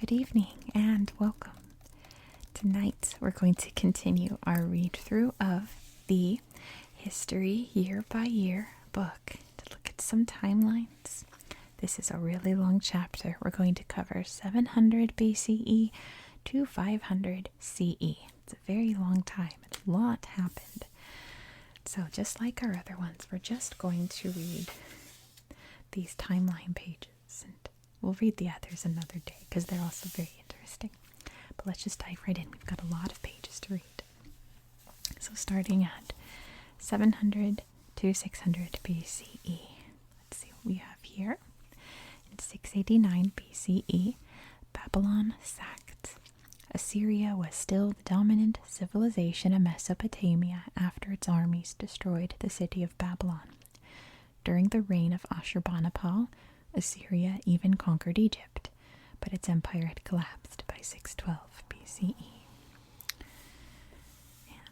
Good evening and welcome. Tonight we're going to continue our read through of the History Year by Year book to look at some timelines. This is a really long chapter. We're going to cover 700 BCE to 500 CE. It's a very long time. A lot happened. So just like our other ones, we're just going to read these timeline pages, and we'll read the others another day because they're also very interesting. But let's just dive right in. We've got a lot of pages to read. So starting at 700 to 600 BCE. Let's see what we have here. In 689 BCE, Babylon sacked. Assyria was still the dominant civilization in Mesopotamia after its armies destroyed the city of Babylon. During the reign of Ashurbanipal, Assyria even conquered Egypt, but its empire had collapsed by 612 BCE.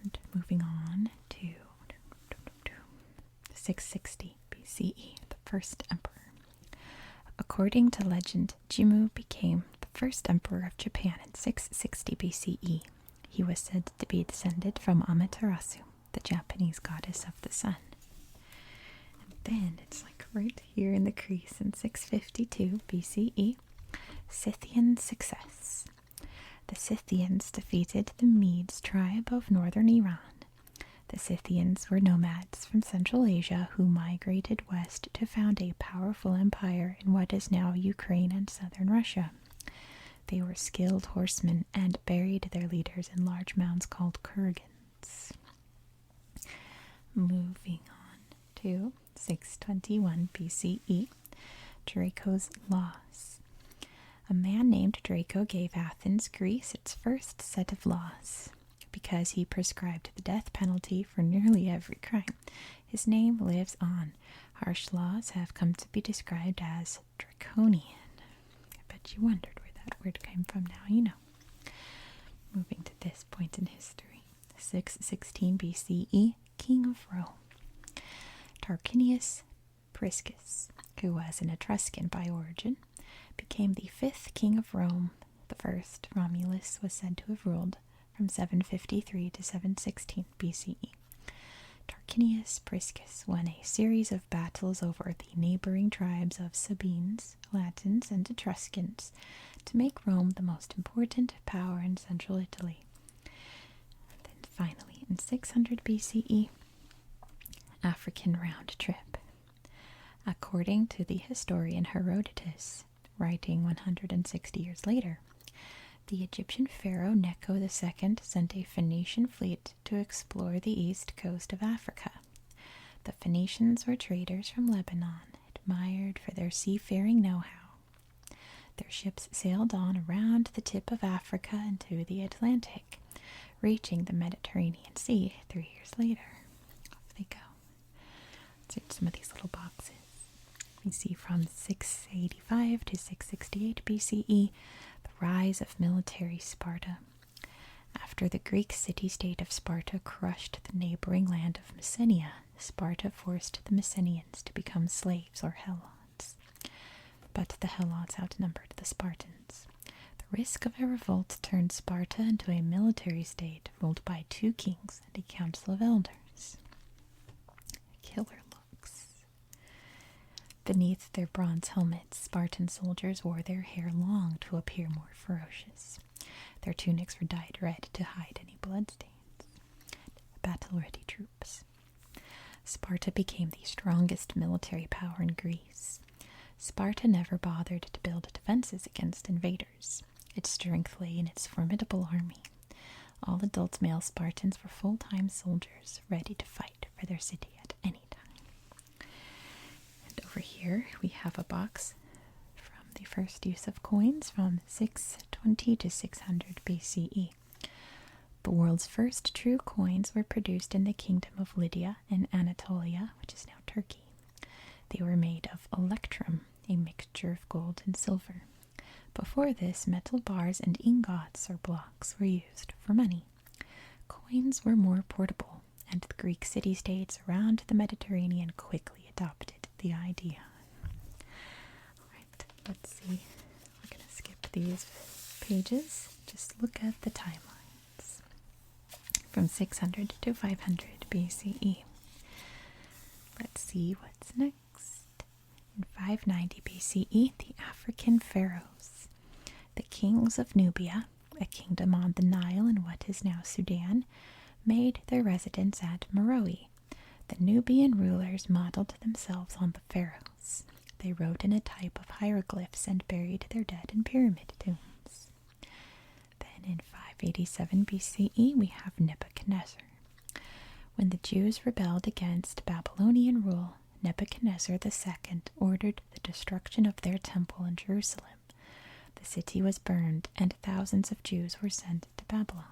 And moving on to 660 BCE, the first emperor. According to legend, Jimmu became the first emperor of Japan in 660 BCE. He was said to be descended from Amaterasu, the Japanese goddess of the sun. Then it's like right here in the crease in 652 BCE, Scythian success. The Scythians defeated the Medes tribe of northern Iran. The Scythians were nomads from Central Asia who migrated west to found a powerful empire in what is now Ukraine and southern Russia. They were skilled horsemen and buried their leaders in large mounds called kurgans. Moving on to 621 BCE, Draco's laws. A man named Draco gave Athens, Greece, its first set of laws. Because he prescribed the death penalty for nearly every crime, his name lives on. Harsh laws have come to be described as draconian. I bet you wondered where that word came from. Now you know. Moving to this point in history, 616 BCE, King of Rome. Tarquinius Priscus, who was an Etruscan by origin, became the fifth king of Rome. The first, Romulus, was said to have ruled from 753 to 716 BCE. Tarquinius Priscus won a series of battles over the neighboring tribes of Sabines, Latins, and Etruscans to make Rome the most important power in central Italy. And then finally, in 600 BCE, African round trip. According to the historian Herodotus, writing 160 years later, the Egyptian pharaoh Necho II sent a Phoenician fleet to explore the east coast of Africa. The Phoenicians were traders from Lebanon, admired for their seafaring know-how. Their ships sailed on around the tip of Africa into the Atlantic, reaching the Mediterranean Sea 3 years later. Off they go. Let's read some of these little boxes. We see from 685 to 668 BCE, the rise of military Sparta. After the Greek city-state of Sparta crushed the neighboring land of Messenia, Sparta forced the Messenians to become slaves or helots. But the helots outnumbered the Spartans. The risk of a revolt turned Sparta into a military state ruled by 2 kings and a council of elders. Killer looks. Beneath their bronze helmets, Spartan soldiers wore their hair long to appear more ferocious. Their tunics were dyed red to hide any bloodstains. Battle-ready troops. Sparta became the strongest military power in Greece. Sparta never bothered to build defenses against invaders. Its strength lay in its formidable army. All adult male Spartans were full-time soldiers, ready to fight for their city at any time. And over here we have a box from the first use of coins from 620 to 600 BCE. The world's first true coins were produced in the kingdom of Lydia in Anatolia, which is now Turkey. They were made of electrum, a mixture of gold and silver. Before this, metal bars and ingots or blocks were used for money. Coins were more portable, and the Greek city-states around the Mediterranean quickly adopted the idea. Alright, let's see. We're going to skip these pages, just look at the timelines from 600 to 500 BCE. Let's see what's next. In 590 BCE, the African pharaohs, the kings of Nubia, a kingdom on the Nile in what is now Sudan, made their residence at Meroe. The Nubian rulers modeled themselves on the pharaohs. They wrote in a type of hieroglyphs and buried their dead in pyramid tombs. Then in 587 BCE, we have Nebuchadnezzar. When the Jews rebelled against Babylonian rule, Nebuchadnezzar II ordered the destruction of their temple in Jerusalem. The city was burned, and thousands of Jews were sent to Babylon.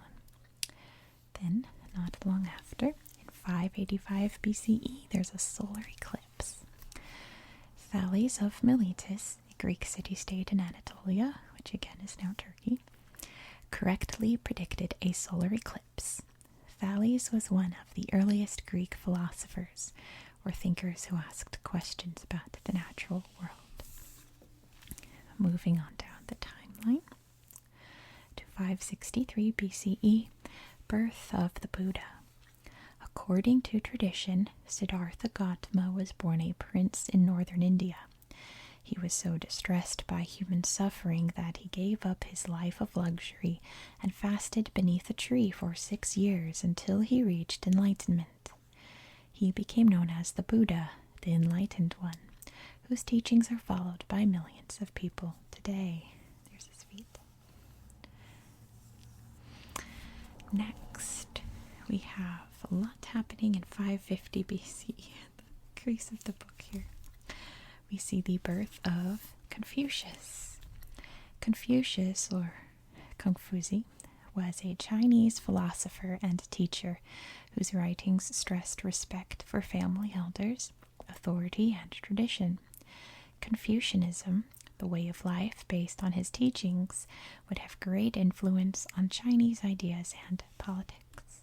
Then, not long after, in 585 BCE, there's a solar eclipse. Thales of Miletus, a Greek city-state in Anatolia, which again is now Turkey, correctly predicted a solar eclipse. Thales was one of the earliest Greek philosophers, or thinkers who asked questions about the natural world. Moving on down the timeline to 563 BCE, birth of the Buddha. According to tradition, Siddhartha Gautama was born a prince in northern India. He was so distressed by human suffering that he gave up his life of luxury and fasted beneath a tree for 6 years until he reached enlightenment. He became known as the Buddha, the Enlightened One, whose teachings are followed by millions of people today. There's his feet. Next, we have a lot happening in 550 BCE. The crease of the book here. We see the birth of Confucius. Confucius, or Confuzi, was a Chinese philosopher and teacher whose writings stressed respect for family elders, authority, and tradition. Confucianism, the way of life based on his teachings, would have great influence on Chinese ideas and politics.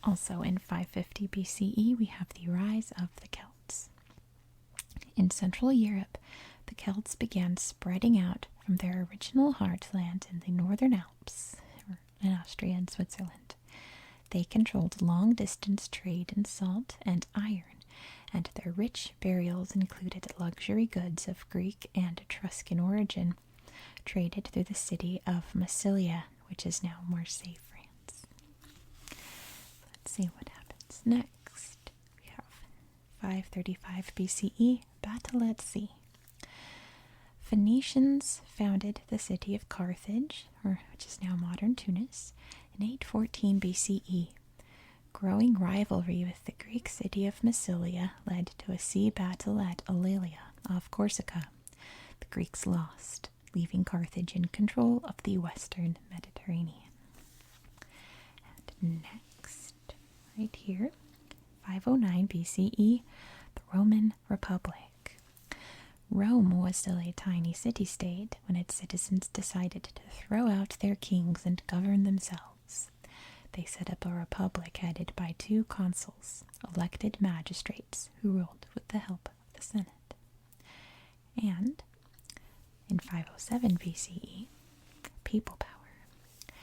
Also in 550 BCE, we have the rise of the Celts. In Central Europe, the Celts began spreading out from their original heartland in the Northern Alps, in Austria and Switzerland. They controlled long-distance trade in salt and iron, and their rich burials included luxury goods of Greek and Etruscan origin, traded through the city of Massilia, which is now Marseille, France. Let's see what happens next. We have 535 BCE, battle at sea. Phoenicians founded the city of Carthage, which is now modern Tunis, in 814 BCE. Growing rivalry with the Greek city of Massilia led to a sea battle at Alalia off Corsica. The Greeks lost, leaving Carthage in control of the western Mediterranean. And next, right here, 509 BCE, the Roman Republic. Rome was still a tiny city-state when its citizens decided to throw out their kings and govern themselves. They set up a republic headed by 2 consuls, elected magistrates who ruled with the help of the Senate. And in 507 BCE, people power.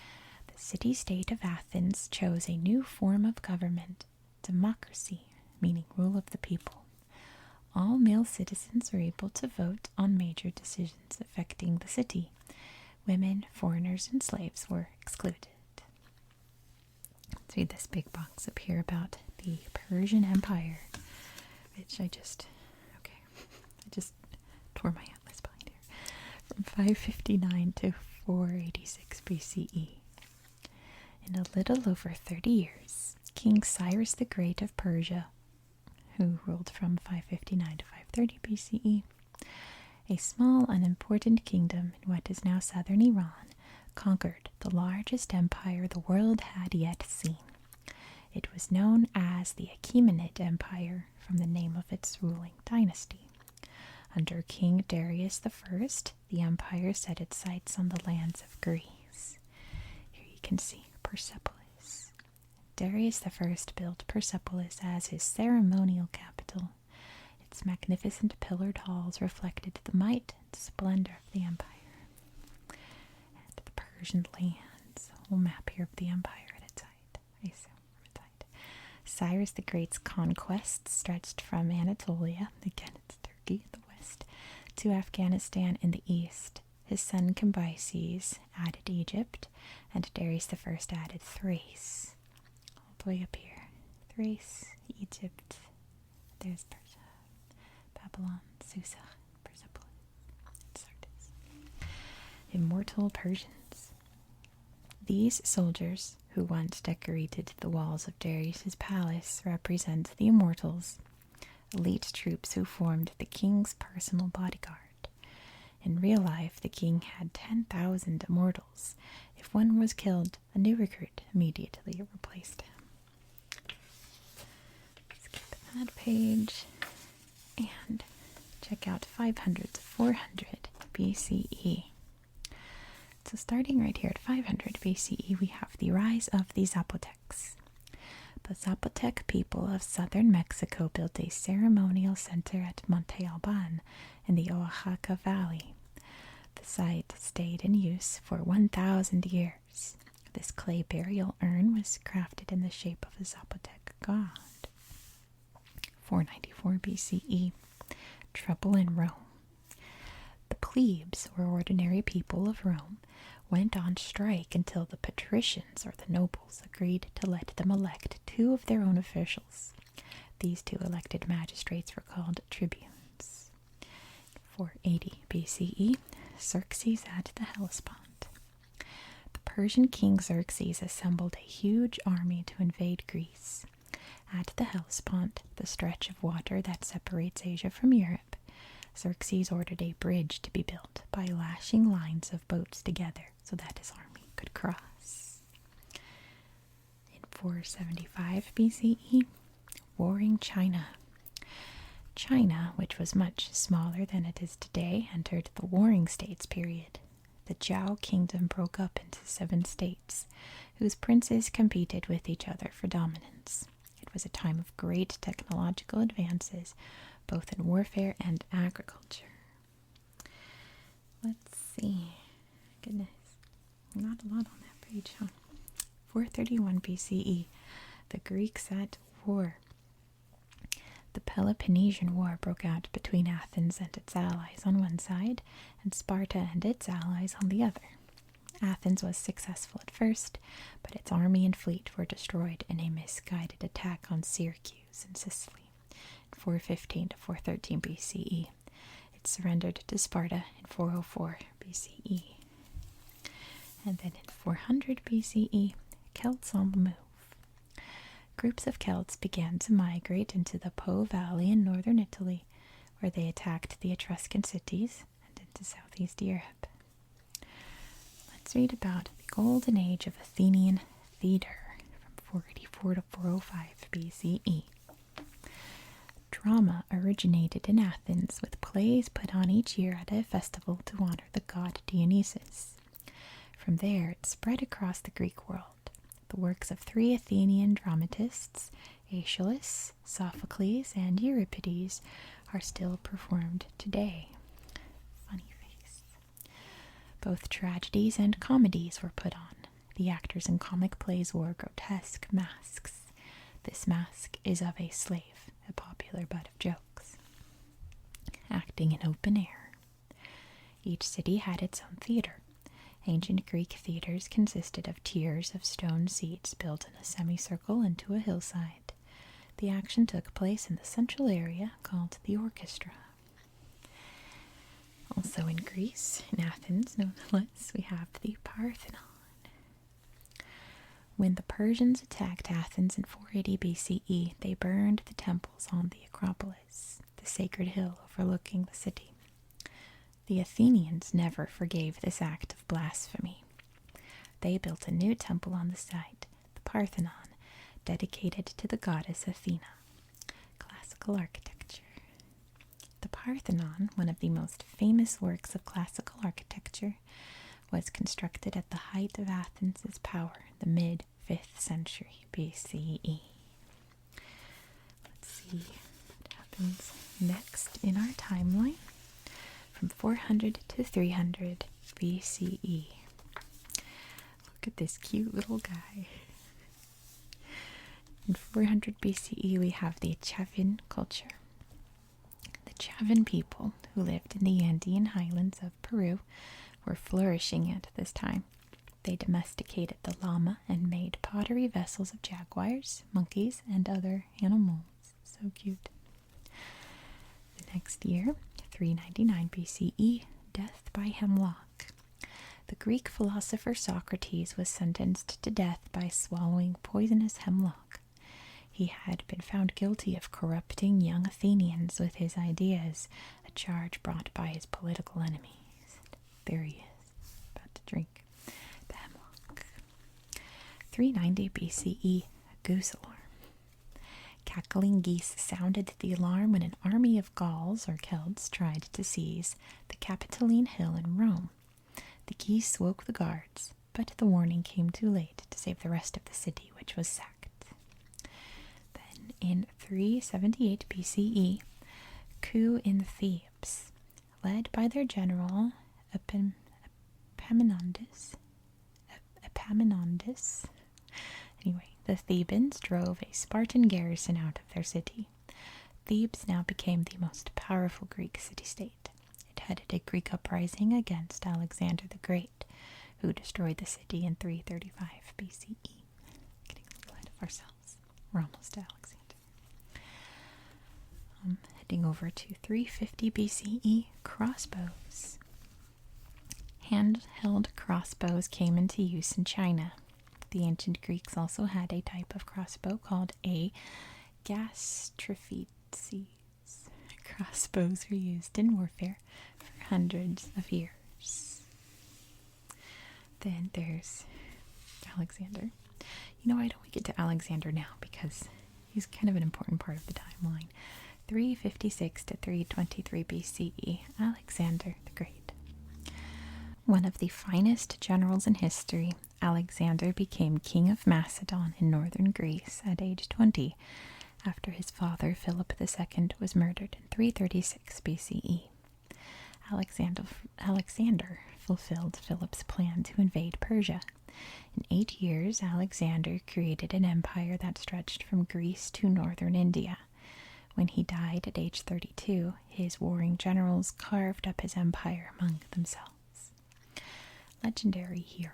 The city-state of Athens chose a new form of government, democracy, meaning rule of the people. All male citizens were able to vote on major decisions affecting the city. Women, foreigners, and slaves were excluded. Let's read this big box up here about the Persian Empire, which I just tore my atlas behind here. From 559 to 486 BCE. In a little over 30 years, King Cyrus the Great of Persia, who ruled from 559 to 530 BCE, a small unimportant kingdom in what is now southern Iran, conquered the largest empire the world had yet seen. It was known as the Achaemenid Empire from the name of its ruling dynasty. Under King Darius I, the empire set its sights on the lands of Greece. Here you can see Persepolis. Darius I built Persepolis as his ceremonial capital. Its magnificent pillared halls reflected the might and splendor of the empire. And the Persian lands. A whole map here of the empire at its height. I assume from its height. Cyrus the Great's conquests stretched from Anatolia, again it's Turkey in the west, to Afghanistan in the east. His son Cambyses added Egypt, and Darius I added Thrace. All the way up here. Thrace, Egypt, there's Persia, Babylon, Susa, Persepolis, and Sardis. Immortal Persians. These soldiers, who once decorated the walls of Darius's palace, represent the Immortals, elite troops who formed the king's personal bodyguard. In real life, the king had 10,000 immortals. If one was killed, a new recruit immediately replaced him. Skip that page and check out 500 to 400 BCE. So starting right here at 500 BCE, we have the rise of the Zapotecs. The Zapotec people of southern Mexico built a ceremonial center at Monte Alban in the Oaxaca Valley. The site stayed in use for 1,000 years. This clay burial urn was crafted in the shape of a Zapotec god. 494 BCE. Trouble in Rome. The plebes, or ordinary people of Rome, went on strike until the patricians, or the nobles, agreed to let them elect 2 of their own officials. These 2 elected magistrates were called tribunes. 480 BCE, Xerxes at the Hellespont. The Persian king Xerxes assembled a huge army to invade Greece. At the Hellespont, the stretch of water that separates Asia from Europe, Xerxes ordered a bridge to be built by lashing lines of boats together so that his army could cross. In 475 BCE, Warring China. China, which was much smaller than it is today, entered the Warring States period. The Zhou kingdom broke up into 7 states, whose princes competed with each other for dominance. It was a time of great technological advances, both in warfare and agriculture. Let's see. Goodness. Not a lot on that page, huh? 431 BCE. The Greeks at war. The Peloponnesian War broke out between Athens and its allies on one side, and Sparta and its allies on the other. Athens was successful at first, but its army and fleet were destroyed in a misguided attack on Syracuse in Sicily. 415 to 413 BCE. It surrendered to Sparta in 404 BCE. And then in 400 BCE, Celts on the move. Groups of Celts began to migrate into the Po Valley in northern Italy, where they attacked the Etruscan cities and into southeast Europe. Let's read about the golden age of Athenian theater from 484 to 405 BCE. Drama originated in Athens, with plays put on each year at a festival to honor the god Dionysus. From there, it spread across the Greek world. The works of 3 Athenian dramatists, Aeschylus, Sophocles, and Euripides, are still performed today. Funny face. Both tragedies and comedies were put on. The actors in comic plays wore grotesque masks. This mask is of a slave, a popular butt of jokes. Acting in open air. Each city had its own theater. Ancient Greek theaters consisted of tiers of stone seats built in a semicircle into a hillside. The action took place in the central area called the orchestra. Also in Greece, in Athens, no less, we have the Parthenon. When the Persians attacked Athens in 480 BCE, they burned the temples on the Acropolis, the sacred hill overlooking the city. The Athenians never forgave this act of blasphemy. They built a new temple on the site, the Parthenon, dedicated to the goddess Athena. Classical architecture. The Parthenon, one of the most famous works of classical architecture, was constructed at the height of Athens' power in the mid-5th century BCE. Let's see what happens next in our timeline. From 400 to 300 BCE. Look at this cute little guy. In 400 BCE, we have the Chavin culture. The Chavin people, who lived in the Andean highlands of Peru, were flourishing at this time. They domesticated the llama and made pottery vessels of jaguars, monkeys, and other animals. So cute. The next year, 399 BCE, death by hemlock. The Greek philosopher Socrates was sentenced to death by swallowing poisonous hemlock. He had been found guilty of corrupting young Athenians with his ideas, a charge brought by his political enemies. There he is, about to drink the hemlock. 390 BCE, goose alarm. Cackling geese sounded the alarm when an army of Gauls or Celts tried to seize the Capitoline Hill in Rome. The geese woke the guards, but the warning came too late to save the rest of the city, which was sacked. Then, in 378 BCE, coup in Thebes, led by their general Epaminondas. Anyway, the Thebans drove a Spartan garrison out of their city. Thebes now became the most powerful Greek city-state. It headed a Greek uprising against Alexander the Great, who destroyed the city in 335 BCE. Getting a little ahead of ourselves. We're almost to Alexander. Heading over to 350 BCE, crossbows. Handheld crossbows came into use in China. The ancient Greeks also had a type of crossbow called a gastrophetes. Crossbows were used in warfare for hundreds of years. Then there's Alexander. Why don't we get to Alexander now? Because he's kind of an important part of the timeline. 356 to 323 BCE, Alexander the Great. One of the finest generals in history, Alexander became king of Macedon in northern Greece at age 20, after his father Philip II was murdered in 336 BCE. Alexander fulfilled Philip's plan to invade Persia. In 8 years, Alexander created an empire that stretched from Greece to northern India. When he died at age 32, his warring generals carved up his empire among themselves. Legendary hero.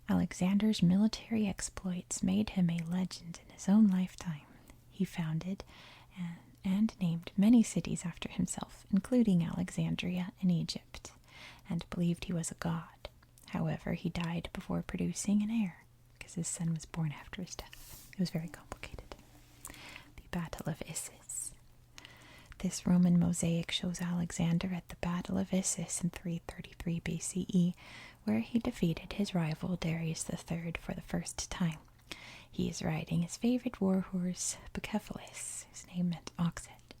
Alexander's military exploits made him a legend in his own lifetime. He founded and named many cities after himself, including Alexandria in Egypt, and believed he was a god. However, he died before producing an heir, because his son was born after his death. It was very complicated. The Battle of Issus. This Roman mosaic shows Alexander at the Battle of Issus in 333 BCE, where he defeated his rival Darius III for the first time. He is riding his favorite war horse, Bucephalus, whose name meant ox head.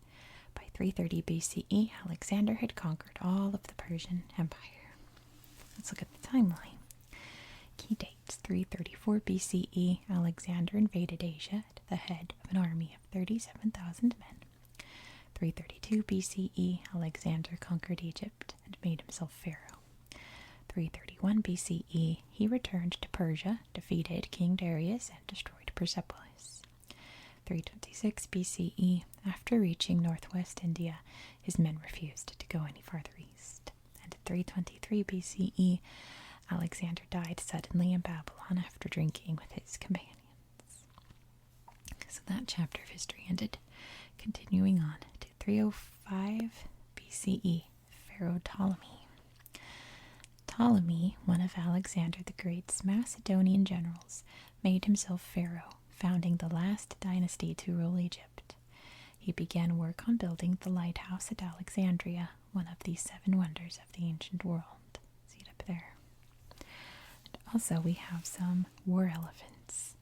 By 330 BCE, Alexander had conquered all of the Persian Empire. Let's look at the timeline. Key dates: 334 BCE, Alexander invaded Asia at the head of an army of 37,000 men. 332 BCE, Alexander conquered Egypt and made himself pharaoh. 331 BCE, he returned to Persia, defeated King Darius, and destroyed Persepolis. 326 BCE, after reaching northwest India, his men refused to go any farther east. And 323 BCE, Alexander died suddenly in Babylon after drinking with his companions. So that chapter of history ended. Continuing on to 305 BCE, Pharaoh Ptolemy. Ptolemy, one of Alexander the Great's Macedonian generals, made himself pharaoh, founding the last dynasty to rule Egypt. He began work on building the lighthouse at Alexandria, one of the 7 wonders of the ancient world. See it up there. And also we have some war elephants.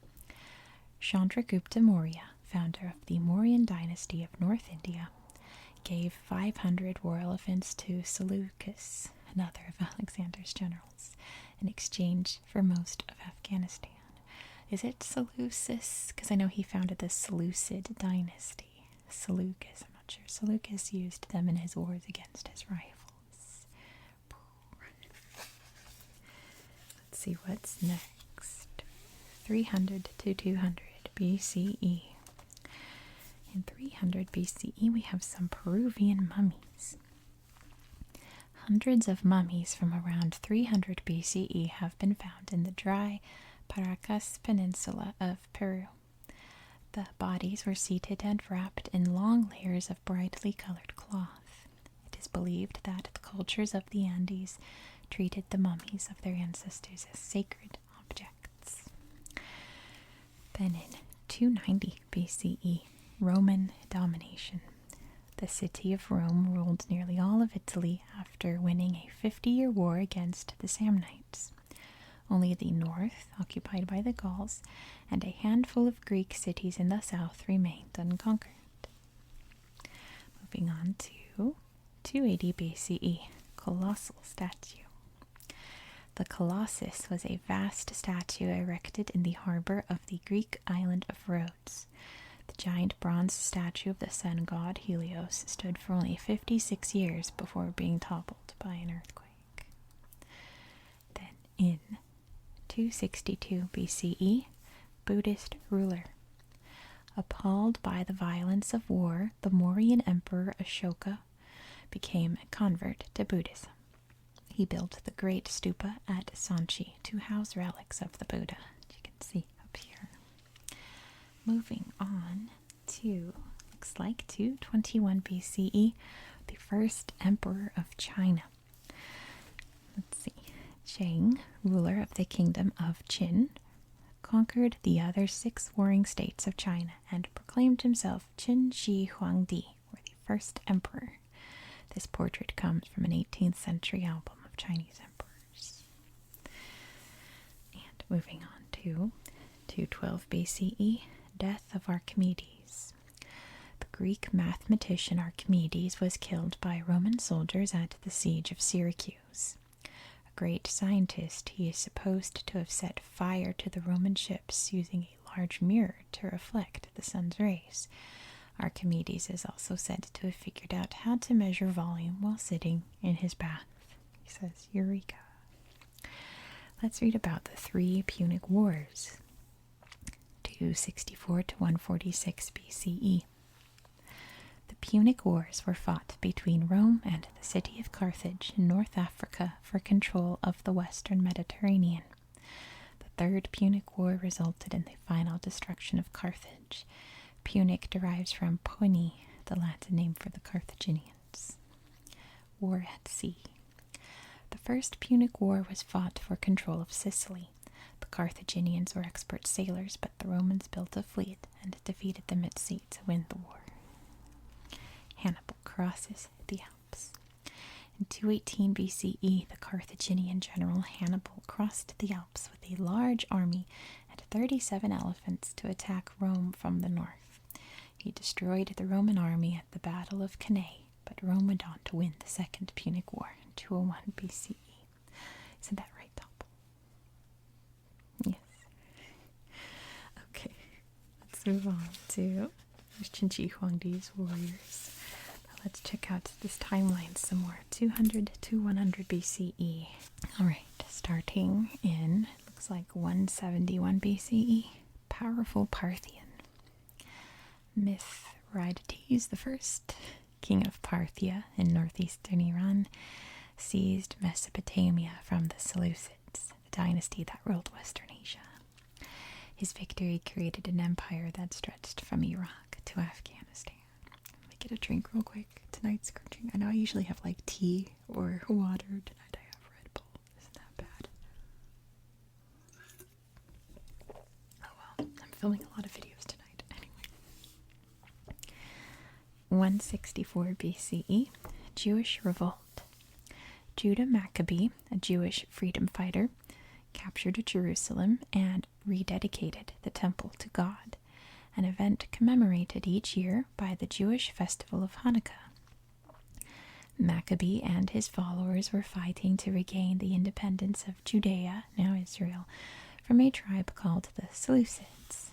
Chandragupta Maurya, founder of the Mauryan dynasty of North India, gave 500 war elephants to Seleucus, another of Alexander's generals, in exchange for most of Afghanistan. Is it Seleucus? Because I know he founded the Seleucid dynasty. Seleucus, I'm not sure. Seleucus used them in his wars against his rivals. Let's see what's next. 300 to 200 BCE. In 300 BCE, we have some Peruvian mummies. Hundreds of mummies from around 300 BCE have been found in the dry Paracas Peninsula of Peru. The bodies were seated and wrapped in long layers of brightly colored cloth. It is believed that the cultures of the Andes treated the mummies of their ancestors as sacred objects. Then in 290 BCE, Roman domination. The city of Rome ruled nearly all of Italy after winning a 50-year war against the Samnites. Only the north, occupied by the Gauls, and a handful of Greek cities in the south remained unconquered. Moving on to 280 BCE, Colossal Statue. The Colossus was a vast statue erected in the harbor of the Greek island of Rhodes. The giant bronze statue of the sun god Helios stood for only 56 years before being toppled by an earthquake. Then in 262 BCE, Buddhist ruler. Appalled by the violence of war, the Mauryan emperor Ashoka became a convert to Buddhism. He built the great stupa at Sanchi to house relics of the Buddha, as you can see up here. Moving on to, looks like 221 BCE, the first emperor of China. Let's see. Shang, ruler of the kingdom of Qin, conquered the other 6 warring states of China and proclaimed himself Qin Shi Huangdi, or the first emperor. This portrait comes from an 18th century album of Chinese emperors. And moving on to 212 BCE, death of Archimedes. The Greek mathematician Archimedes was killed by Roman soldiers at the siege of Syracuse. A great scientist, he is supposed to have set fire to the Roman ships using a large mirror to reflect the sun's rays. Archimedes is also said to have figured out how to measure volume while sitting in his bath. He says, Eureka. Let's read about the 3 Punic Wars. 264 to 146 BCE. The Punic Wars were fought between Rome and the city of Carthage in North Africa for control of the western Mediterranean. The Third Punic War resulted in the final destruction of Carthage. Punic derives from Puni, the Latin name for the Carthaginians. War at sea. The First Punic War was fought for control of Sicily. The Carthaginians were expert sailors, but the Romans built a fleet and defeated them at sea to win the war. Hannibal crosses the Alps. In 218 BCE, the Carthaginian general Hannibal crossed the Alps with a large army and 37 elephants to attack Rome from the north. He destroyed the Roman army at the Battle of Cannae, but Rome went on to win the Second Punic War in 201 BCE. Isn't that right, Topple? Yes. Okay, let's move on to Qin Shi Huangdi's warriors. Now let's check out this timeline some more. 200 to 100 BCE. Alright, starting in, looks like 171 BCE, powerful Parthian. Mithridates I, king of Parthia in northeastern Iran, seized Mesopotamia from the Seleucids, the dynasty that ruled western Asia. His victory created an empire that stretched from Iraq to Afghanistan. Let me get a drink real quick. Tonight's crunching. I know I usually have like tea or water. Tonight I have Red Bull. Isn't that bad? Oh well, I'm filming a lot of videos tonight. 164 BCE, Jewish revolt. Judah Maccabee, a Jewish freedom fighter, captured Jerusalem and rededicated the temple to God, an event commemorated each year by the Jewish festival of Hanukkah. Maccabee and his followers were fighting to regain the independence of Judea, now Israel, from a tribe called the Seleucids.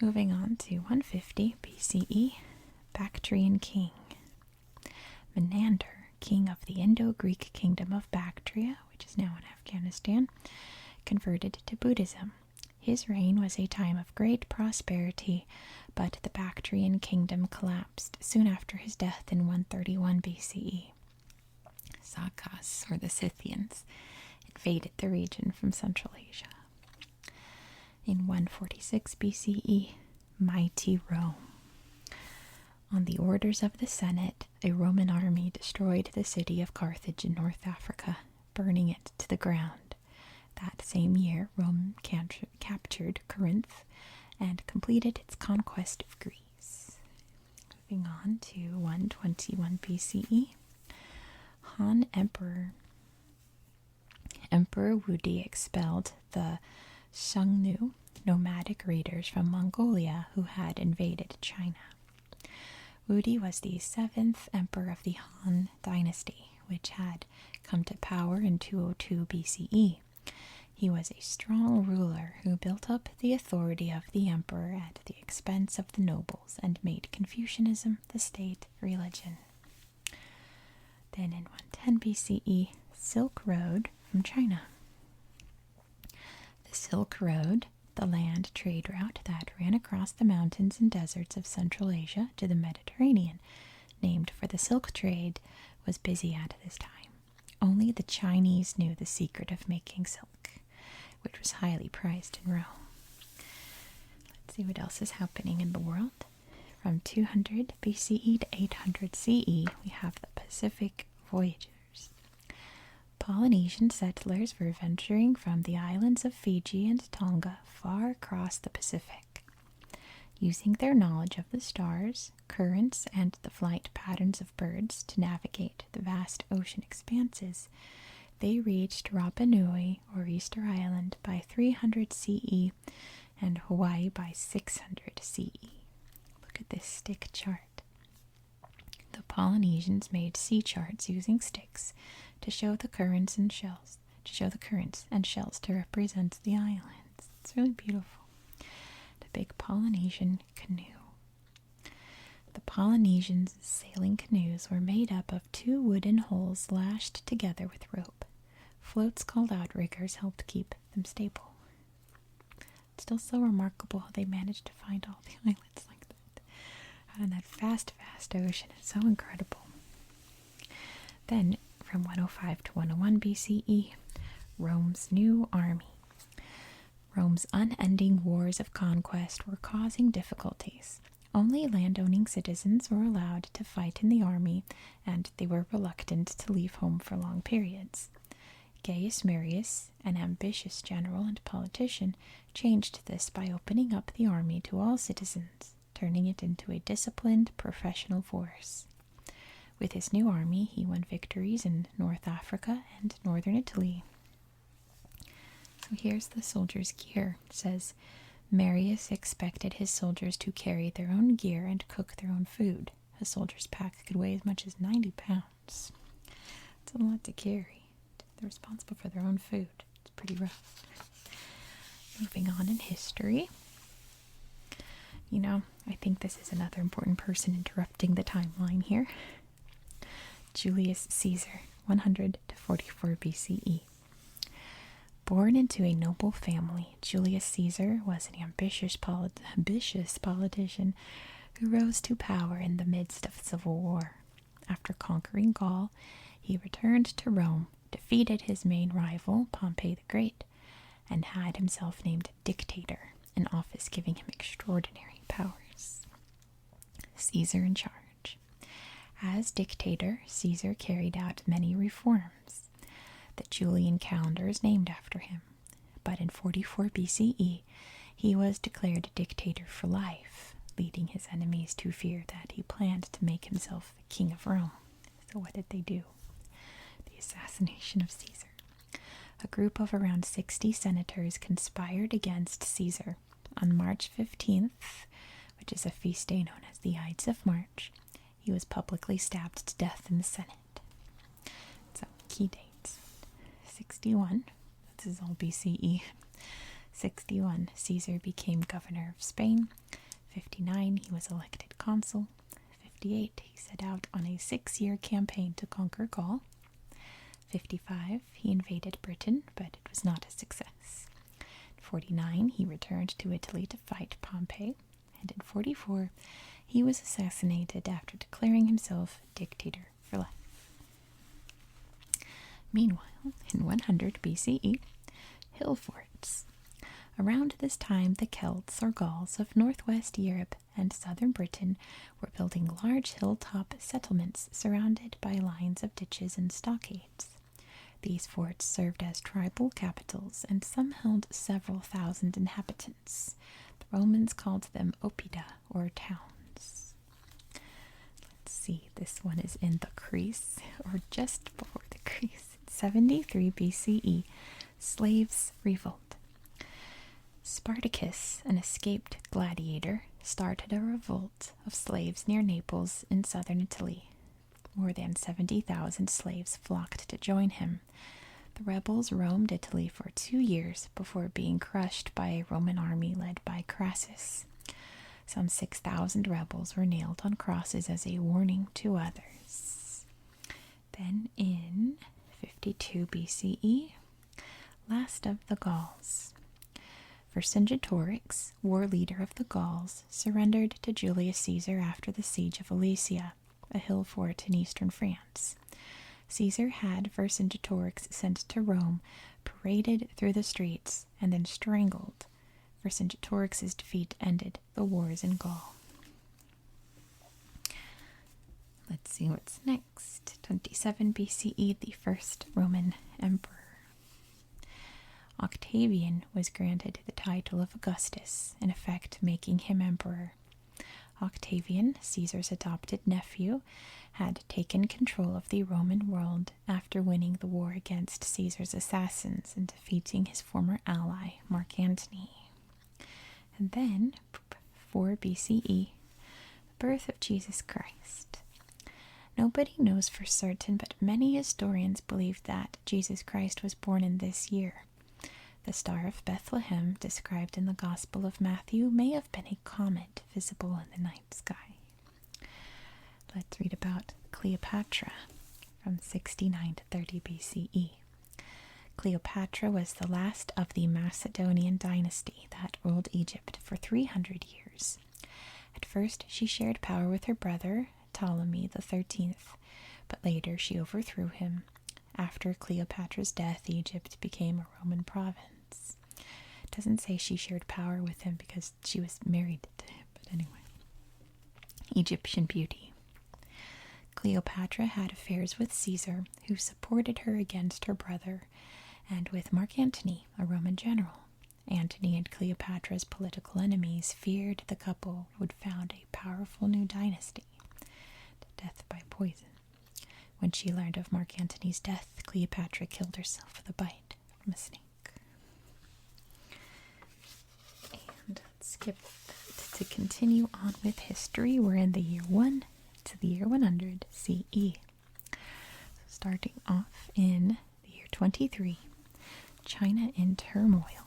Moving on to 150 BCE, Bactrian king. Menander, king of the Indo-Greek kingdom of Bactria, which is now in Afghanistan, converted to Buddhism. His reign was a time of great prosperity, but the Bactrian kingdom collapsed soon after his death in 131 BCE. Sakas, or the Scythians, invaded the region from Central Asia. In 146 BCE, mighty Rome. On the orders of the Senate, a Roman army destroyed the city of Carthage in North Africa, burning it to the ground. That same year, Rome captured Corinth and completed its conquest of Greece. Moving on to 121 BCE, Han Emperor Wudi expelled the Xiongnu nomadic raiders from Mongolia who had invaded China. Wudi was the 7th emperor of the Han dynasty, which had come to power in 202 BCE. He was a strong ruler who built up the authority of the emperor at the expense of the nobles and made Confucianism the state religion. Then in 110 BCE, Silk Road from China. The Silk Road, the land trade route that ran across the mountains and deserts of Central Asia to the Mediterranean, named for the silk trade, was busy at this time. Only the Chinese knew the secret of making silk, which was highly prized in Rome. Let's see what else is happening in the world. From 200 BCE to 800 CE, we have the Pacific Voyagers. Polynesian settlers were venturing from the islands of Fiji and Tonga far across the Pacific. Using their knowledge of the stars, currents, and the flight patterns of birds to navigate the vast ocean expanses, they reached Rapa Nui, or Easter Island, by 300 CE and Hawaii by 600 CE. Look at this stick chart. The Polynesians made sea charts using sticks to show the currents and shells, to represent the islands. It's really beautiful. The big Polynesian canoe. The Polynesians' sailing canoes were made up of 2 wooden holes lashed together with rope. Floats called outriggers helped keep them stable. It's still so remarkable how they managed to find all the islands like that out in that vast ocean. It's so incredible. Then, from 105 to 101 BCE, Rome's new army. Rome's unending wars of conquest were causing difficulties. Only landowning citizens were allowed to fight in the army, and they were reluctant to leave home for long periods. Gaius Marius, an ambitious general and politician, changed this by opening up the army to all citizens, turning it into a disciplined professional force. With his new army, he won victories in North Africa and northern Italy. So here's the soldiers' gear. It says, Marius expected his soldiers to carry their own gear and cook their own food. A soldier's pack could weigh as much as 90 pounds. It's a lot to carry. They're responsible for their own food. It's pretty rough. Moving on in history. I think this is another important person interrupting the timeline here. Julius Caesar, 100 to 44 BCE. Born into a noble family, Julius Caesar was an ambitious politician who rose to power in the midst of civil war. After conquering Gaul, he returned to Rome, defeated his main rival, Pompey the Great, and had himself named dictator, an office giving him extraordinary powers. Caesar in charge. As dictator, Caesar carried out many reforms. The Julian calendar is named after him. But in 44 BCE, he was declared dictator for life, leading his enemies to fear that he planned to make himself the king of Rome. So what did they do? The assassination of Caesar. A group of around 60 senators conspired against Caesar. On March 15th, which is a feast day known as the Ides of March, he was publicly stabbed to death in the Senate. So, key dates. 61, this is all BCE. 61, Caesar became governor of Spain. 59, he was elected consul. 58, he set out on a 6-year campaign to conquer Gaul. 55, he invaded Britain, but it was not a success. In 49, he returned to Italy to fight Pompey, and in 44, he was assassinated after declaring himself dictator for life. Meanwhile, in 100 BCE, hill forts. Around this time, the Celts or Gauls of northwest Europe and southern Britain were building large hilltop settlements surrounded by lines of ditches and stockades. These forts served as tribal capitals, and some held several thousand inhabitants. The Romans called them oppida, or towns. Let's see, this one is in the crease, or just before the crease. 73 BCE, slaves revolt. Spartacus, an escaped gladiator, started a revolt of slaves near Naples in southern Italy. More than 70,000 slaves flocked to join him. The rebels roamed Italy for 2 years before being crushed by a Roman army led by Crassus. Some 6,000 rebels were nailed on crosses as a warning to others. Then in 52 BCE, last of the Gauls. Vercingetorix, war leader of the Gauls, surrendered to Julius Caesar after the siege of Alesia, a hill fort in eastern France. Caesar had Vercingetorix sent to Rome, paraded through the streets, and then strangled. Vercingetorix's defeat ended the wars in Gaul. Let's see what's next. 27 BCE, the first Roman emperor. Octavian was granted the title of Augustus, in effect making him emperor. Octavian, Caesar's adopted nephew, had taken control of the Roman world after winning the war against Caesar's assassins and defeating his former ally, Mark Antony. And then, 4 BCE, the birth of Jesus Christ. Nobody knows for certain, but many historians believe that Jesus Christ was born in this year. The Star of Bethlehem, described in the Gospel of Matthew, may have been a comet visible in the night sky. Let's read about Cleopatra from 69 to 30 BCE. Cleopatra was the last of the Macedonian dynasty that ruled Egypt for 300 years. At first, she shared power with her brother, Ptolemy XIII, but later she overthrew him. After Cleopatra's death, Egypt became a Roman province. It doesn't say she shared power with him because she was married to him, but anyway. Egyptian beauty. Cleopatra had affairs with Caesar, who supported her against her brother, and with Mark Antony, a Roman general. Antony and Cleopatra's political enemies feared the couple would found a powerful new dynasty, death by poison. When she learned of Mark Antony's death, Cleopatra killed herself with a bite from a snake. And let's skip to continue on with history. We're in the year 1 to the year 100 CE. So starting off in the year 23, China in turmoil.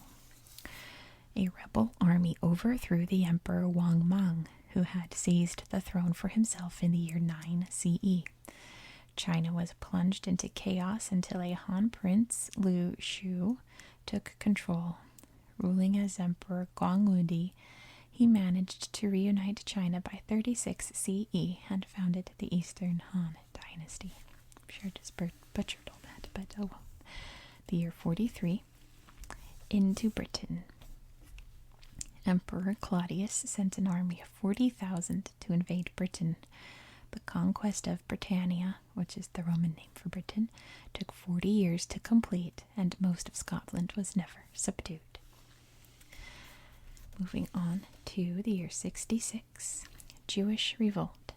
A rebel army overthrew the Emperor Wang Mang, who had seized the throne for himself in the year 9 CE. China was plunged into chaos until a Han prince, Lu Shu, took control. Ruling as Emperor Guangwudi, he managed to reunite China by 36 CE and founded the Eastern Han Dynasty. I'm sure I just butchered all that, but oh well. The year 43, into Britain. Emperor Claudius sent an army of 40,000 to invade Britain. The conquest of Britannia, which is the Roman name for Britain, took 40 years to complete, and most of Scotland was never subdued. Moving on to the year 66, Jewish revolt.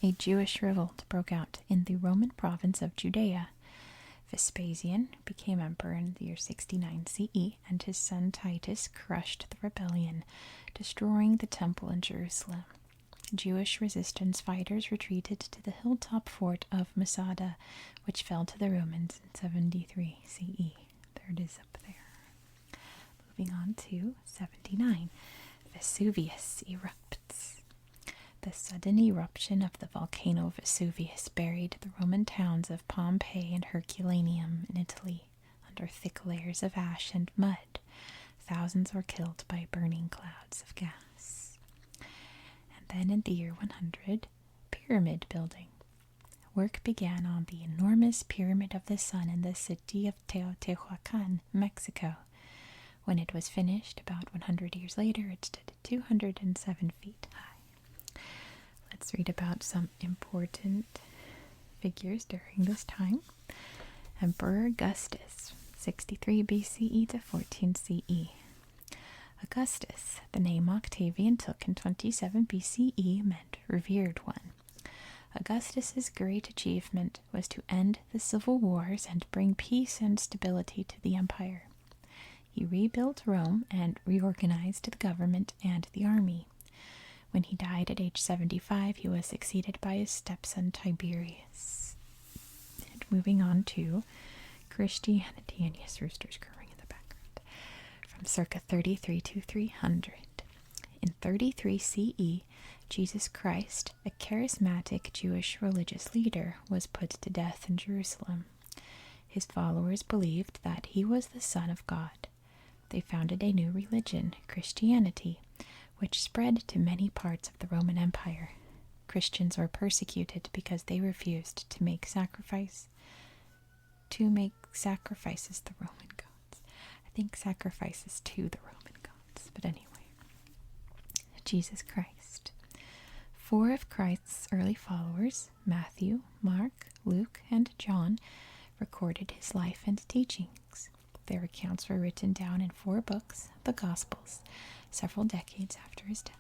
A Jewish revolt broke out in the Roman province of Judea. Vespasian became emperor in the year 69 CE, and his son Titus crushed the rebellion, destroying the temple in Jerusalem. Jewish resistance fighters retreated to the hilltop fort of Masada, which fell to the Romans in 73 CE. There it is up there. Moving on to 79. Vesuvius erupts. The sudden eruption of the volcano Vesuvius buried the Roman towns of Pompeii and Herculaneum in Italy under thick layers of ash and mud. Thousands were killed by burning clouds of gas. And then in the year 100, pyramid building. Work began on the enormous Pyramid of the Sun in the city of Teotihuacan, Mexico. When it was finished, about 100 years later, it stood 207 feet high. Let's read about some important figures during this time. Emperor Augustus, 63 BCE to 14 CE. Augustus, the name Octavian took in 27 BCE, meant revered one. Augustus's great achievement was to end the civil wars and bring peace and stability to the empire. He rebuilt Rome and reorganized the government and the army. When he died at age 75, he was succeeded by his stepson Tiberius. And moving on to Christianity, and yes, roosters crowing in the background, from circa 33 to 300. In 33 CE, Jesus Christ, a charismatic Jewish religious leader, was put to death in Jerusalem. His followers believed that he was the Son of God. They founded a new religion, Christianity, which spread to many parts of the Roman Empire. Christians were persecuted because they refused to make sacrifices to the Roman gods. I think sacrifices to the Roman gods, but anyway. Jesus Christ. 4 of Christ's early followers, Matthew, Mark, Luke, and John, recorded his life and teachings. Their accounts were written down in 4 books, the Gospels, several decades after his death.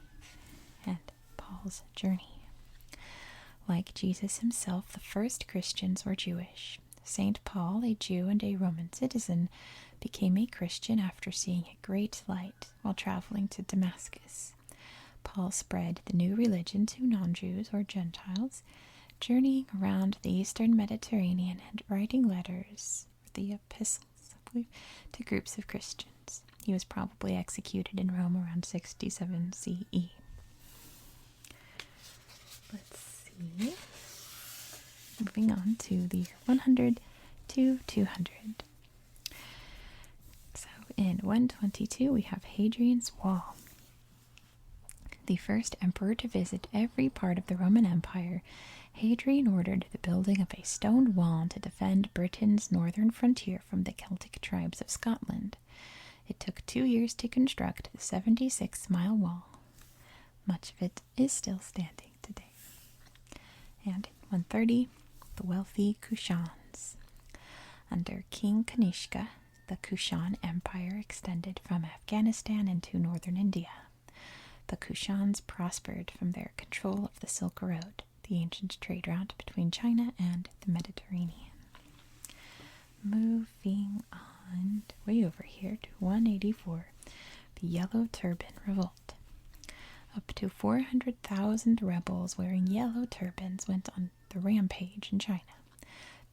And Paul's journey. Like Jesus himself, the first Christians were Jewish. St. Paul, a Jew and a Roman citizen, became a Christian after seeing a great light while traveling to Damascus. Paul spread the new religion to non-Jews or Gentiles, journeying around the eastern Mediterranean and writing letters, the epistles, I believe, to groups of Christians. He was probably executed in Rome around 67 CE. Let's see. Moving on to the year 100 to 200. So in 122 we have Hadrian's Wall. The first emperor to visit every part of the Roman Empire, Hadrian ordered the building of a stone wall to defend Britain's northern frontier from the Celtic tribes of Scotland. It took 2 years to construct the 76-mile wall. Much of it is still standing today. And in 130, the wealthy Kushans. Under King Kanishka, the Kushan Empire extended from Afghanistan into northern India. The Kushans prospered from their control of the Silk Road, the ancient trade route between China and the Mediterranean. Moving on way over here to 184, the Yellow Turban Revolt. Up to 400,000 rebels wearing yellow turbans went on the rampage in China.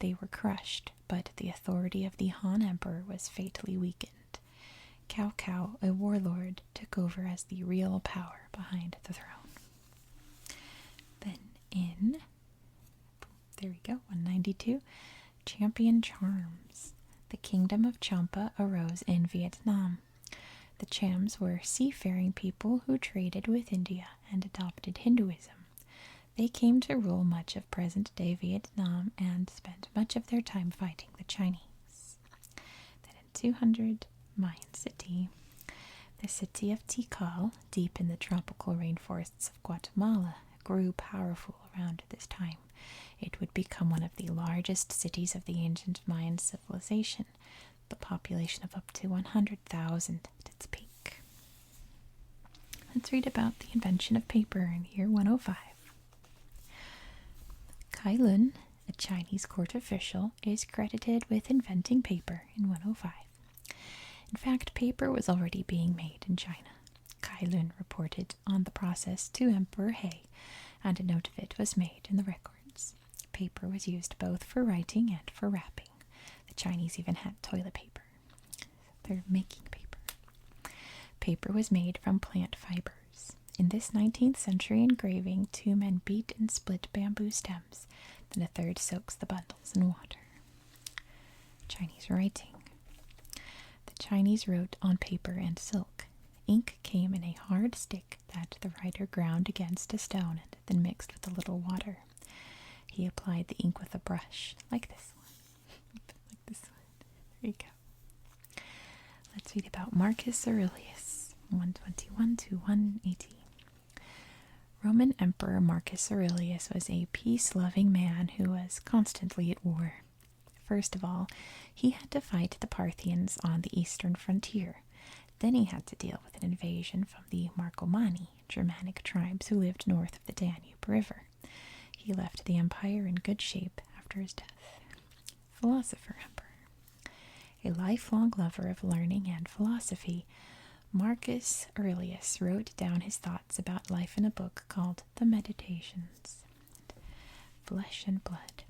They were crushed, but the authority of the Han Emperor was fatally weakened. Cao Cao, a warlord, took over as the real power behind the throne. Then in, there we go, 192, Champion Charms. The kingdom of Champa arose in Vietnam. The Chams were seafaring people who traded with India and adopted Hinduism. They came to rule much of present-day Vietnam and spent much of their time fighting the Chinese. Then in 200, Mayan city. The city of Tikal, deep in the tropical rainforests of Guatemala, grew powerful around this time. It would become one of the largest cities of the ancient Mayan civilization, the population of up to 100,000 at its peak. Let's read about the invention of paper in the year 105. Kai Lun, a Chinese court official, is credited with inventing paper in 105. In fact, paper was already being made in China. Kai Lun reported on the process to Emperor He, and a note of it was made in the records. Paper was used both for writing and for wrapping. The Chinese even had toilet paper. They're making paper. Paper was made from plant fibers. In this 19th century engraving, two men beat and split bamboo stems, then a third soaks the bundles in water. Chinese writing. The Chinese wrote on paper and silk. Ink came in a hard stick that the writer ground against a stone and then mixed with a little water. He applied the ink with a brush, like this one. Like this one. There you go. Let's read about Marcus Aurelius, 121 to 118. Roman Emperor Marcus Aurelius was a peace-loving man who was constantly at war. First of all, he had to fight the Parthians on the eastern frontier. Then he had to deal with an invasion from the Marcomanni, Germanic tribes who lived north of the Danube River. He left the empire in good shape after his death. Philosopher Emperor. A lifelong lover of learning and philosophy, Marcus Aurelius wrote down his thoughts about life in a book called The Meditations. Flesh and Blood.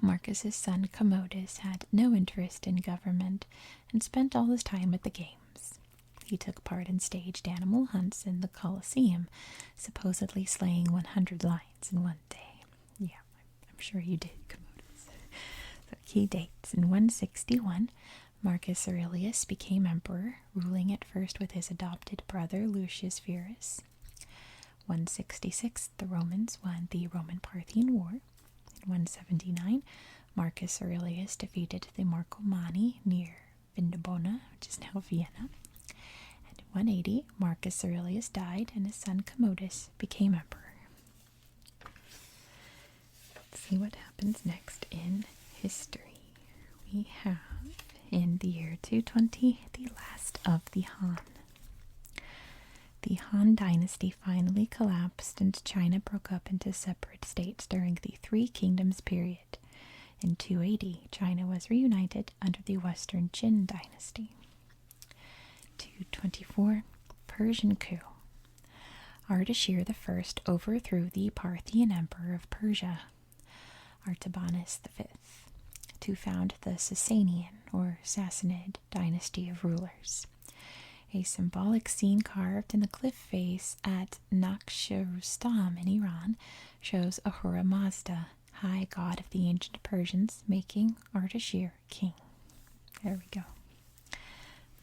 Marcus's son Commodus had no interest in government and spent all his time at the games. He took part in staged animal hunts in the Colosseum, supposedly slaying 100 lions in one day. Yeah, I'm sure you did, Commodus. So key dates. In 161, Marcus Aurelius became emperor, ruling at first with his adopted brother Lucius Verus. 166, the Romans won the Roman-Parthian War. In 179, Marcus Aurelius defeated the Marcomanni near Vindobona, which is now Vienna. And in 180, Marcus Aurelius died and his son Commodus became emperor. Let's see what happens next in history. We have, in the year 220, the last of the Han. The Han dynasty finally collapsed and China broke up into separate states during the Three Kingdoms period. In 280, China was reunited under the Western Jin dynasty. 224, Persian coup. Ardashir I overthrew the Parthian emperor of Persia, Artabanus V, to found the Sasanian or Sassanid dynasty of rulers. A symbolic scene carved in the cliff face at Nakhsha-Rustam in Iran shows Ahura Mazda, high god of the ancient Persians, making Ardashir king. There we go.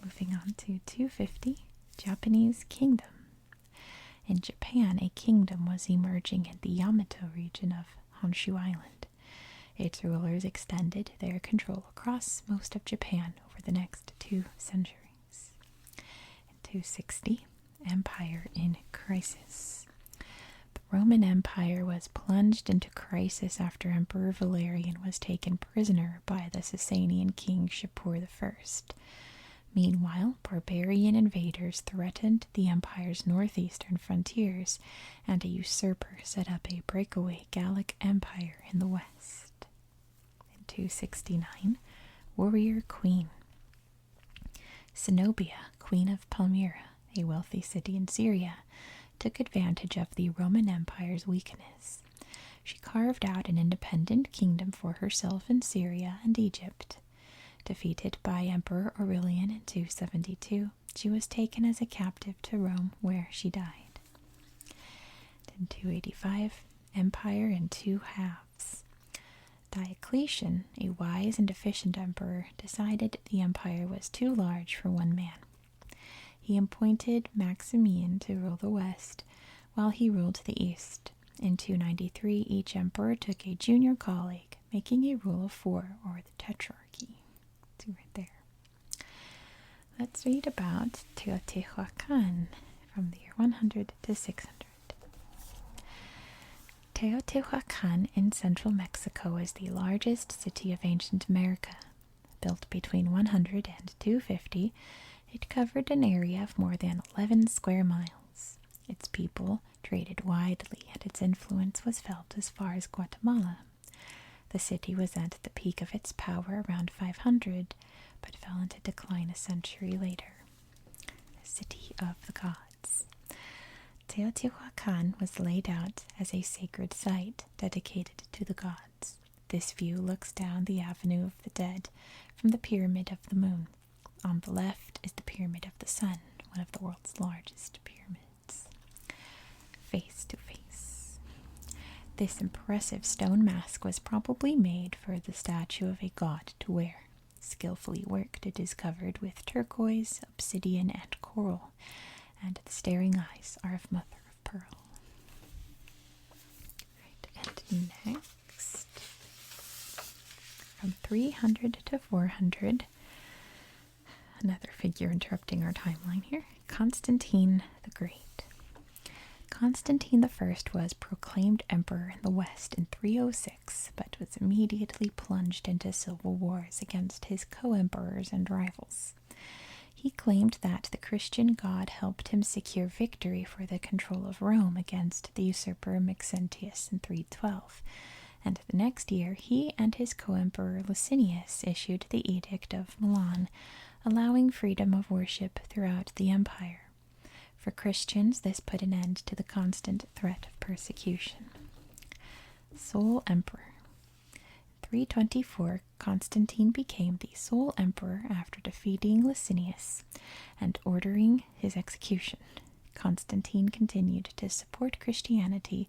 Moving on to 250, Japanese kingdom. In Japan, a kingdom was emerging in the Yamato region of Honshu Island. Its rulers extended their control across most of Japan over the next 2 centuries. In 260, Empire in crisis. The Roman Empire was plunged into crisis after Emperor Valerian was taken prisoner by the Sasanian king Shapur I. Meanwhile, barbarian invaders threatened the empire's northeastern frontiers, and a usurper set up a breakaway Gallic empire in the west. 269, Warrior Queen. Zenobia, Queen of Palmyra, a wealthy city in Syria, took advantage of the Roman Empire's weakness. She carved out an independent kingdom for herself in Syria and Egypt. Defeated by Emperor Aurelian in 272, she was taken as a captive to Rome, where she died. In 285, Empire in 2 halves. Diocletian, a wise and efficient emperor, decided the empire was too large for one man. He appointed Maximian to rule the west, while he ruled the east. In 293, each emperor took a junior colleague, making a rule of 4, or the Tetrarchy. See right there. Let's read about Teotihuacan from the year 100 to 600. Teotihuacan in central Mexico is the largest city of ancient America. Built between 100 and 250, it covered an area of more than 11 square miles. Its people traded widely, and its influence was felt as far as Guatemala. The city was at the peak of its power around 500, but fell into decline a century later. The City of the Gods. Teotihuacan was laid out as a sacred site dedicated to the gods. This view looks down the Avenue of the Dead from the Pyramid of the Moon. On the left is the Pyramid of the Sun, one of the world's largest pyramids. face to face. This impressive stone mask was probably made for the statue of a god to wear. Skillfully worked, it is covered with turquoise, obsidian, and coral, and the staring eyes are of mother of pearl. Right, and next, from 300 to 400, another figure interrupting our timeline here, Constantine the Great. Constantine I was proclaimed emperor in the West in 306, but was immediately plunged into civil wars against his co-emperors and rivals. He claimed that the Christian god helped him secure victory for the control of Rome against the usurper Maxentius in 312, and the next year he and his co-emperor Licinius issued the Edict of Milan, allowing freedom of worship throughout the empire. For Christians, this put an end to the constant threat of persecution. Sole Emperor. In 324, Constantine became the sole emperor after defeating Licinius and ordering his execution. Constantine continued to support Christianity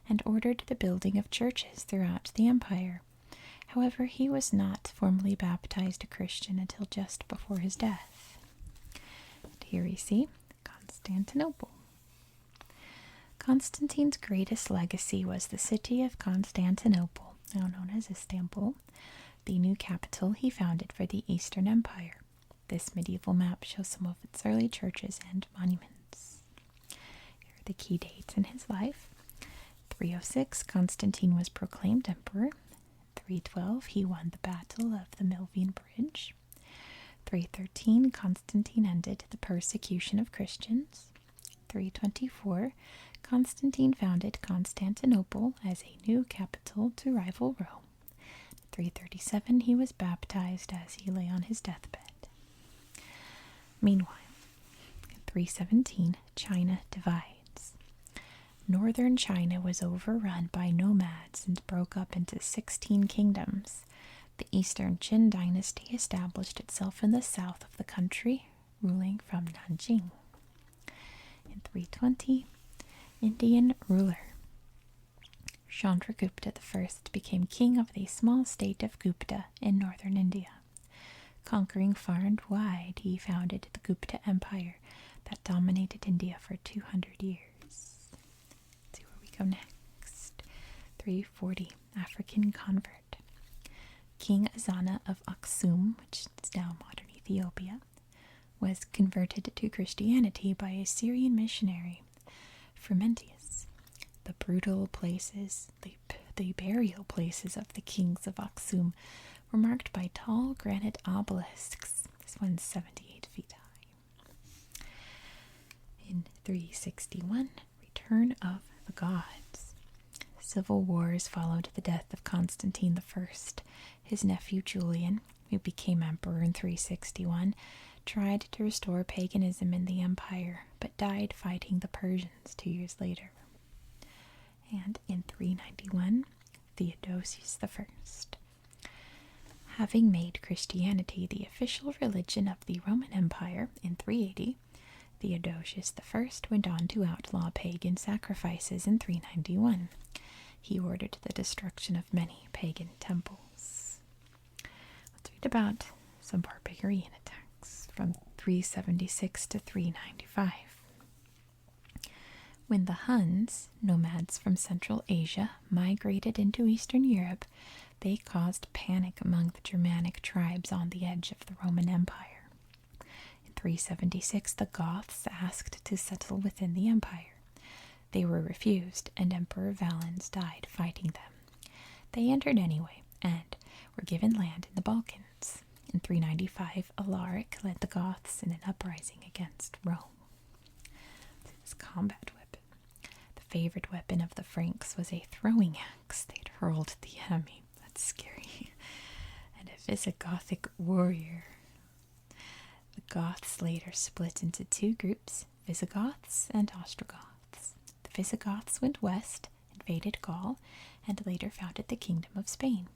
and ordered the building of churches throughout the empire. However, he was not formally baptized a Christian until just before his death. And here we see Constantinople. Constantine's greatest legacy was the city of Constantinople, now known as Istanbul, the new capital he founded for the Eastern Empire. This medieval map shows some of its early churches and monuments. Here are the key dates in his life. 306, Constantine was proclaimed emperor. 312, he won the Battle of the Milvian Bridge. 313, Constantine ended the persecution of Christians. 324, Constantine founded Constantinople as a new capital to rival Rome. 337, he was baptized as he lay on his deathbed. Meanwhile, in 317, China divides. Northern China was overrun by nomads and broke up into 16 kingdoms. The Eastern Qin dynasty established itself in the south of the country, ruling from Nanjing. In 320, Indian ruler Chandragupta I became king of the small state of Gupta in northern India. Conquering far and wide, he founded the Gupta Empire that dominated India for 200 years. Let's see where we go next. 340, African convert. King Azana of Aksum, which is now modern Ethiopia, was converted to Christianity by a Syrian missionary, Frumentius. The brutal places, the burial places of the kings of Aksum were marked by tall granite obelisks. This one's 78 feet high. In 361, Return of the Gods. Civil wars followed the death of Constantine I. His nephew Julian, who became emperor in 361, tried to restore paganism in the empire, but died fighting the Persians 2 years later. And in 391, Theodosius I. Having made Christianity the official religion of the Roman Empire in 380, Theodosius I went on to outlaw pagan sacrifices in 391. He ordered the destruction of many pagan temples. Let's read about some barbarian attacks from 376 to 395. When the Huns, nomads from Central Asia, migrated into Eastern Europe, they caused panic among the Germanic tribes on the edge of the Roman Empire. In 376, the Goths asked to settle within the empire. They were refused, and Emperor Valens died fighting them. They entered anyway, and were given land in the Balkans. In 395, Alaric led the Goths in an uprising against Rome. This combat weapon. The favorite weapon of the Franks was a throwing axe they'd hurled at the enemy. That's scary. And a Visigothic warrior. The Goths later split into two groups, Visigoths and Ostrogoths. The Visigoths went west, invaded Gaul, and later founded the Kingdom of Spain.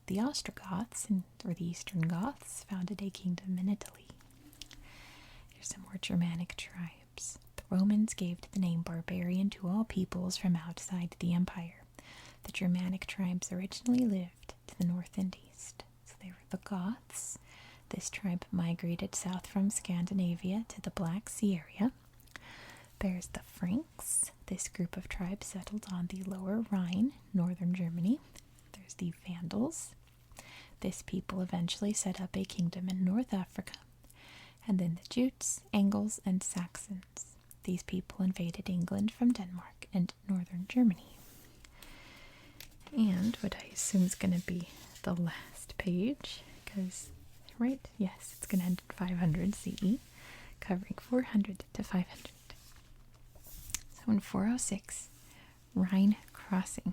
The Ostrogoths, or the Eastern Goths, founded a kingdom in Italy. Here's some more Germanic tribes. The Romans gave the name barbarian to all peoples from outside the empire. The Germanic tribes originally lived to the north and east. So they were the Goths. This tribe migrated south from Scandinavia to the Black Sea area. There's the Franks. This group of tribes settled on the lower Rhine, northern Germany. There's the Vandals. This people eventually set up a kingdom in North Africa. And then the Jutes, Angles, and Saxons. These people invaded England from Denmark and northern Germany. And what I assume is going to be the last page, because, right, yes, it's going to end at 500 CE, covering 400 to 500. So in 406, Rhine crossing.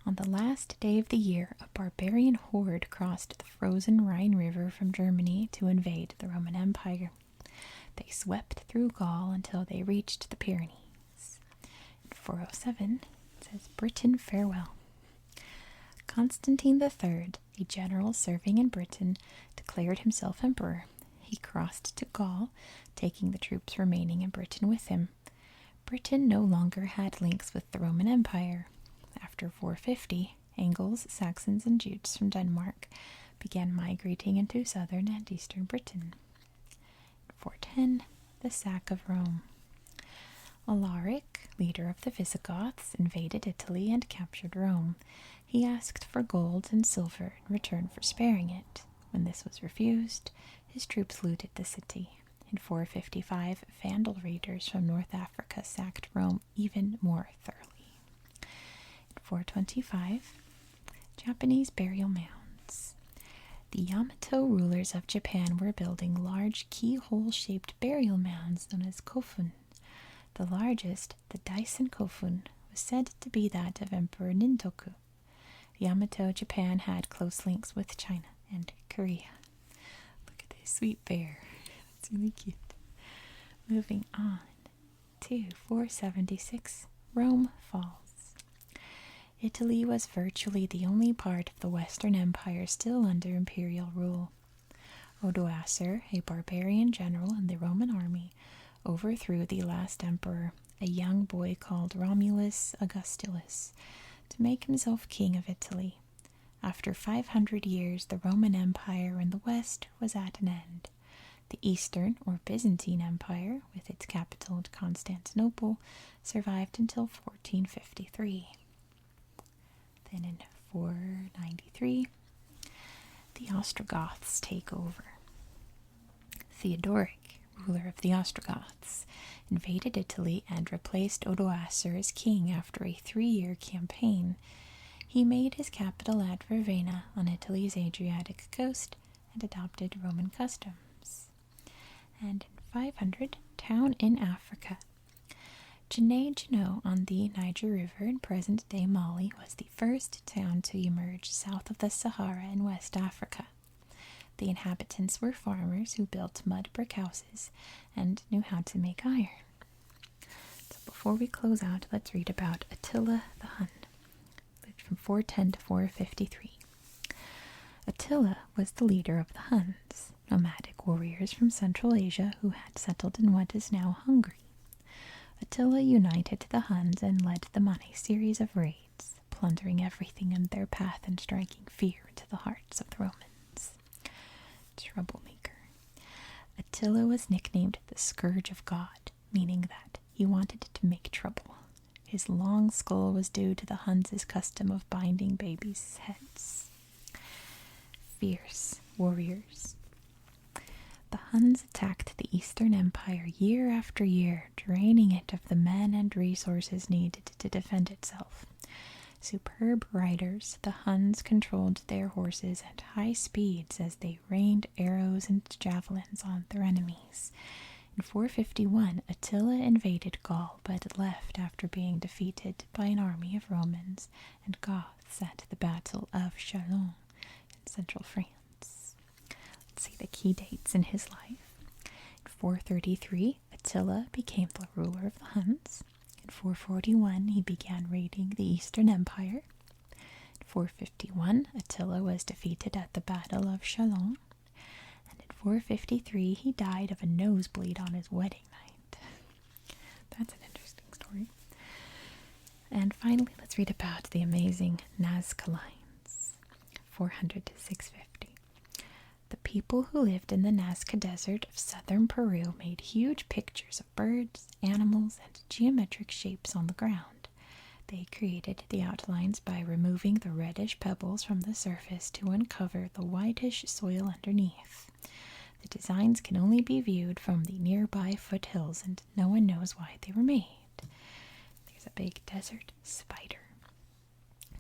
On the last day of the year, a barbarian horde crossed the frozen Rhine River from Germany to invade the Roman Empire. They swept through Gaul until they reached the Pyrenees. In 407, it says, Britain farewell. Constantine III, a general serving in Britain, declared himself emperor. He crossed to Gaul, taking the troops remaining in Britain with him. Britain no longer had links with the Roman Empire. After 450, Angles, Saxons, and Jutes from Denmark began migrating into southern and eastern Britain. 410, the sack of Rome. Alaric, leader of the Visigoths, invaded Italy and captured Rome. He asked for gold and silver in return for sparing it. When this was refused, his troops looted the city. In 455, Vandal raiders from North Africa sacked Rome even more thoroughly. In 425, Japanese burial mounds. The Yamato rulers of Japan were building large keyhole-shaped burial mounds known as kofun. The largest, the Daisen Kofun, was said to be that of Emperor Nintoku. Yamato Japan had close links with China and Korea. Look at this sweet bear. It's really cute. Moving on to 476, Rome falls. Italy was virtually the only part of the Western Empire still under imperial rule. Odoacer, a barbarian general in the Roman army, overthrew the last emperor, a young boy called Romulus Augustulus, to make himself king of Italy. After 500 years, the Roman Empire in the west was at an end. The Eastern, or Byzantine Empire, with its capital at Constantinople, survived until 1453. Then in 493, the Ostrogoths take over. Theodoric, ruler of the Ostrogoths, invaded Italy and replaced Odoacer as king after a 3-year campaign. He made his capital at Ravenna on Italy's Adriatic coast and adopted Roman customs. And in 500, town in Africa. Janae on the Niger River in present-day Mali was the first town to emerge south of the Sahara in West Africa. The inhabitants were farmers who built mud brick houses and knew how to make iron. So before we close out, let's read about Attila the Hun, lived from 410 to 453. Attila was the leader of the Huns, nomadic warriors from Central Asia who had settled in what is now Hungary. Attila united the Huns and led them on a series of raids, plundering everything in their path and striking fear into the hearts of the Romans. Troublemaker. Attila was nicknamed the Scourge of God, meaning that he wanted to make trouble. His long skull was due to the Huns' custom of binding babies' heads. Fierce warriors. The Huns attacked the Eastern Empire year after year, draining it of the men and resources needed to defend itself. Superb riders, the Huns controlled their horses at high speeds as they rained arrows and javelins on their enemies. In 451, Attila invaded Gaul, but left after being defeated by an army of Romans and Goths at the Battle of Chalons in central France. Let's see the key dates in his life. In 433, Attila became the ruler of the Huns. In 441, he began raiding the Eastern Empire. In 451, Attila was defeated at the Battle of Chalons. And in 453, he died of a nosebleed on his wedding night. That's an interesting story. And finally, let's read about the amazing Nazca Lines, 400 to 650. The people who lived in the Nazca Desert of southern Peru made huge pictures of birds, animals, and geometric shapes on the ground. They created the outlines by removing the reddish pebbles from the surface to uncover the whitish soil underneath. The designs can only be viewed from the nearby foothills, and no one knows why they were made. There's a big desert spider.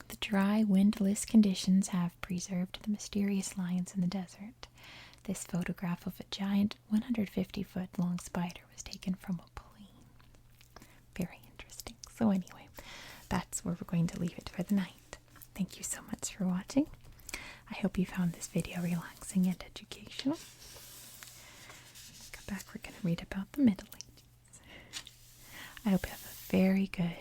The dry, windless conditions have preserved the mysterious lines in the desert. This photograph of a giant 150-foot-long spider was taken from a plane. Very interesting. So anyway, that's where we're going to leave it for the night. Thank you so much for watching. I hope you found this video relaxing and educational. Go back, we're going to read about the Middle Ages. I hope you have a very good